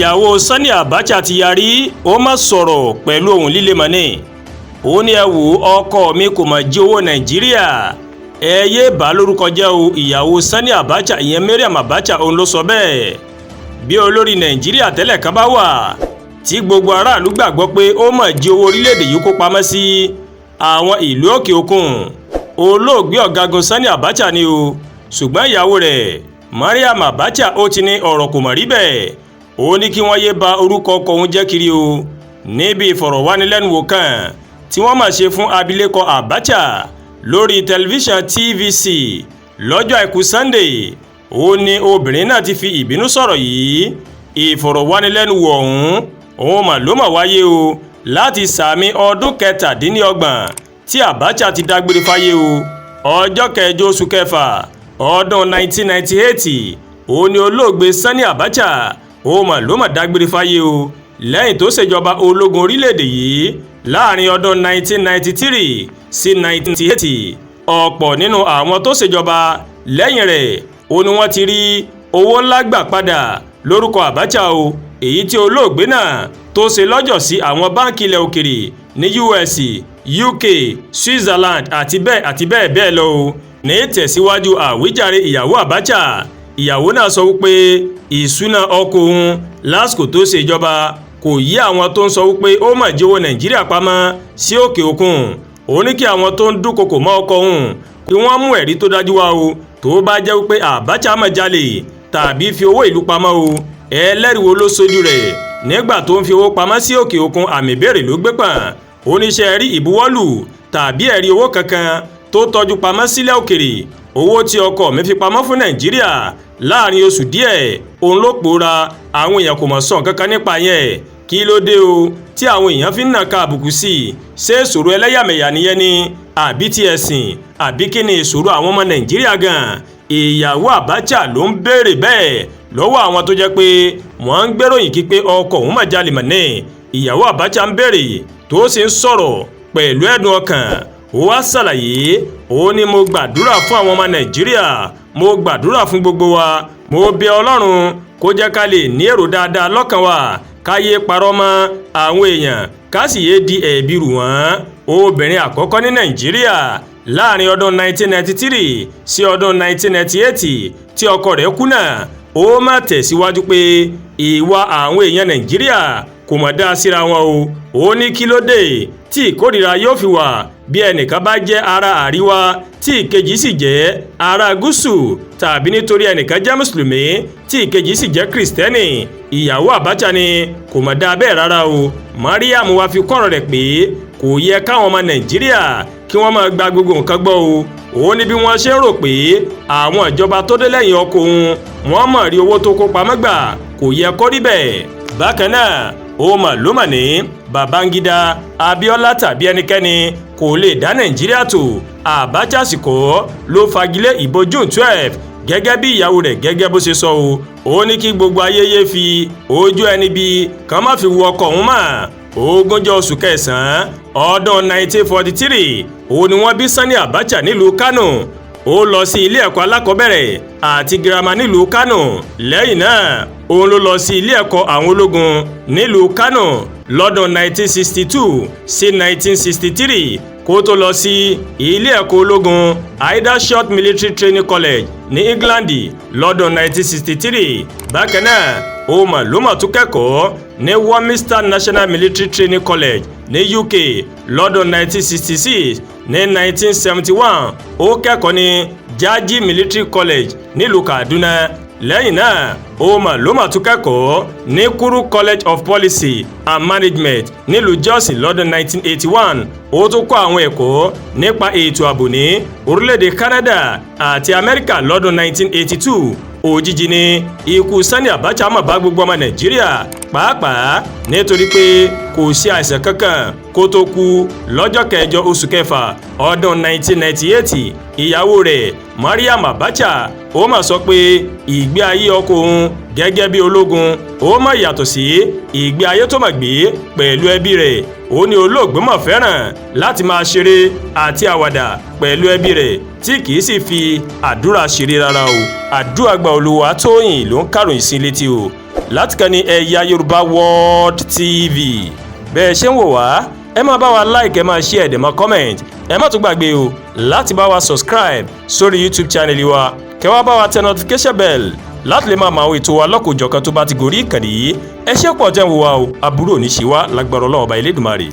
ìyàwó Sani Abacha ti yarí ó má sọ̀rọ̀ pẹ̀lú ohùn líle mọ́ni. Ó ní ẹ wò ọkọ mi kò mọ̀ jí owó Nàìjíríà. Ẹ yé bà lórúkọ jẹ́ o. Ìyàwó Sani Abacha ìyẹn Mariam Abacha òun ló sọ bẹ́ẹ̀. Bí olórí Nàìjíríà tẹ́lẹ̀ kan bá wà tí gbogbo aráàlú gbàgbọ́ pé ó mọ̀ jí owó orílẹ̀-èdè yìí kó pamọ́ sí àwọn ìlú òkè òkun, olóògbé ọ̀gágun Sani Abacha ni o. Ṣùgbọ́n ìyàwó rẹ̀ Mariam Abacha ó ti ní ọ̀rọ̀ kò mọ̀ rí bẹ́ẹ̀. Ó ní kí wọ́n yé ba orúkọ ọkọ òun jẹ́ kiri o. Níbi ìfọ̀rọ̀wánilẹ́nuwò kan tí wọ́n máa ṣe fún abilékọ Abacha lórí tẹlifíṣàn TVC lọ́jọ́ àìkú Sunday, ó ní obìnrin náà ti fi ìbínú sọ̀rọ̀ yìí. Ìfọ̀rọ̀wánilẹ́nuwò òun mà ló mà wáyé o láti sàmì ọdún 27 tí Abacha ti dágbére fáyé o. Ọjọ́ 8 oṣù kẹfà ọdún 1998 ó ní olóògbé Sani Abacha ó mà ló mà dágbére fáyé o lẹ́yìn tó ṣèjọba ológun orílẹ̀-èdè yìí láàrin ọdún 1993 sí 1998. Ọ̀pọ̀ nínú àwọn tó ṣèjọba lẹ́yìn rẹ̀ ó ní wọ́n ti rí owó ńlá gbà padà lórúkọ Abacha o, èyí tí olóògbé náà tó ṣe lọ́jọ́ sí àwọn báńkì ilẹ̀ òkèrè ní US, UK, Switzerland àti bẹ́ẹ̀ bẹ́ẹ̀ lọ o. Ní tẹ̀síwájú àwíjàre ìyàwó Abacha, ìyàwó náà sọ wípé ìṣúná ọkọ òun lásìkò tó ṣe ìjọba kò yí àwọn tó ń sọ wípé ó mà jí owó Nàìjíríà pamọ́ sí òkè òkun. Ó ní kí àwọn tó ń dúnkokò mọ́ ọkọ òun kí wọ́n mú ẹ̀rí tó dájú wá o tó bá jẹ́ wípé Abacha mà jalè tàbí fi owó ìlú pamọ́ o. Ẹlẹ́rìí wo ló ṣojú rẹ̀ nígbà tó ń fi owó pamọ́ sí òkè òkun? Àmì ìbéèrè ló gbé pọ̀n. Oníṣẹ́ rí ìbuwọ́lù tàbí ẹ̀rí owó kankan tó tọ́jú pamọ́ sílẹ̀ òkèrè. Owó tí ọkọ mi fi pamọ́ fún Nàìjíríà láàrin oṣù díẹ̀ òun ló pòórá. Àwọn èèyàn kò mọ̀ sọ kankan nípa yẹn. Kí ló dé o tí àwọn èèyàn fi ń nàka àbùkù sí i? Ṣé ìṣòro ẹlẹ́yàmẹ̀yà nìyẹn ni àbí ti ẹ̀sìn àbí kí ni ìṣòro àwọn ọmọ Nàìjíríà gan? Ìyàwó Abacha ló ń béèrè bẹ́ẹ̀ lọ́wọ́ àwọn tó jẹ́ pé wọ́n ń gbéròyìn kí pé ọkọ òun mà jalè mọ̀ ní. Ìyàwó Abacha ń béèrè tó sì ń sọ̀rọ̀ pẹ̀lú ẹ̀dùn ọkàn. Ó wá ṣàlàyé, ó ní mo gbàdúrà fún àwọn ọmọ Nàìjíríà, mo gbàdúrà fún gbogbo wa, mo bẹ̀ Ọlọ́run kó jẹ́ ká lè ní èrò dáadáa lọ́kàn wa, ká yé parọ́ mọ́ àwọn èèyàn, ká sì yé di ẹ̀bi rù wọ́n. Obìnrin àkọ́kọ́ ní Nàìjíríà láàrin ọdún 1993 sí ọdún 1998 tí ọkọ rẹ̀ kú náà. Ó má tẹ̀síwájú pé ìwà àwọn èèyàn Nàìjíríà kò mọ̀ dá síra wọn o. Ó ní kí ló dé tí ìkórìíra yóò fi wà bí ẹnìkan bá jẹ́ ará àríwá tí ìkejì sì jẹ́ ará gúúsù, tàbí nítorí ẹnìkan jẹ́ mùsùlùmí tí ìkejì sì jẹ́ kìrìsìtẹ́nì. Ìyàwó Abacha ni kò mọ̀ dá bẹ́ẹ̀ rárá o. Mariam wá fi kọ́rọ̀ rẹ̀ pé kò yẹ káwọn ọmọ Nàìjíríà kí wọ́n máa gba gbogbo nǹkan gbọ́ o. Ó ní bí wọ́n ṣe ń rò pé àwọn ìjọba tó dé lẹ́yìn ọkọ òun wọ́n mọ̀ rí owó tó kó pamọ́ gbà, kò yẹ kó rí bẹ́ẹ̀. Bákan náà ó mà ló mà ní Babangida, Abiola tàbí ẹnikẹ́ni kò lè dá Nàìjíríà tò. Abacha sì kọ́ ló fagilé ìbò June 12 gẹ́gẹ́ bí ìyàwó rẹ̀ gẹ́gẹ́ bó ṣe sọ o. Ó ní kí gbogbo ayé yé fi ojú ẹni bí kan má fi wo ọkọ òun mọ́. 20 oṣù kẹsàn-án ọdún 1943 ó ní wọ́n bí Sani Abacha nílùú Kano. Ó lọ sí ilé ẹ̀kọ́ alákọ̀ọ́bẹ̀rẹ̀ àti girama nílùú Kano. Lẹ́yìn náà òun ló lọ sí ilé ẹ̀kọ́ àwọn ológun nílùú Kano lọ́dún 1962 sí 1963 kó tó lọ sí ilé ẹ̀kọ́ ológun Aldershot Military Training College ní England lọ́dún 1963. Bákan náà ó mà ló mà tún kẹ́kọ̀ọ́ ní Warminster National Military Training College ní UK lọ́dún 1966. Ní 1971 ó kẹ́kọ̀ọ́ ní Jaji Military College nílùú Kaduna. Lẹ́yìn náà ó mà ló mà tún kẹ́kọ̀ọ́ ní Kuru College of Policy and Management nílùú Jos lọ́dún 1981. Ó tún kọ́ àwọn ẹ̀kọ́ nípa ètò ààbò ní orílẹ̀-èdè Canada àti Amẹ́ríkà lọ́dún 1982. Òjijì ni ikú Sani Abacha mà bá gbogbo ọmọ Nàìjíríà, pàápàá nítorí pé kò sí àìsàn kankan kó tó kú lọ́jọ́ 8 oṣù kẹfà ọdún 1998. Ìyàwó rẹ̀ Mariam Abacha ó mà sọ pé ìgbé ayé ọkọ òun gẹ́gẹ́ bí ológun ó mà yàtọ̀ sí ìgbé ayé tó mà gbé pẹ̀lú ẹbí rẹ̀. Ó ní olóògbé mà fẹ́ràn láti máa ṣeré àti àwàdà pẹ̀lú ẹbí rẹ̀ tí kìí sì fi àdúrà ṣeré rárá o. Àdúrà gba Olúwatóyìn ló ń kàròyìn sí létí o. láti kàn ní Ẹ̀yà Yorùbá World TV. bẹ́ẹ̀ ṣe ń wò wá ẹ máa bá wa like, ẹ máa share, ẹ máa comment, ẹ má tún gbàgbé o láti bá wa subscribe sórí YouTube channel wa kẹ́ wá bá wa tẹ notification bell láti lè máa àwọn ètò wa lọ́kòjọ̀kan tó bá ti gorí ìkànnì yìí. ẹ ṣé pọ̀ tẹ́ ń wò wá o, àbúrò ní ṣe wá lágbára Ọlọ́run Ọba Elédùmarè.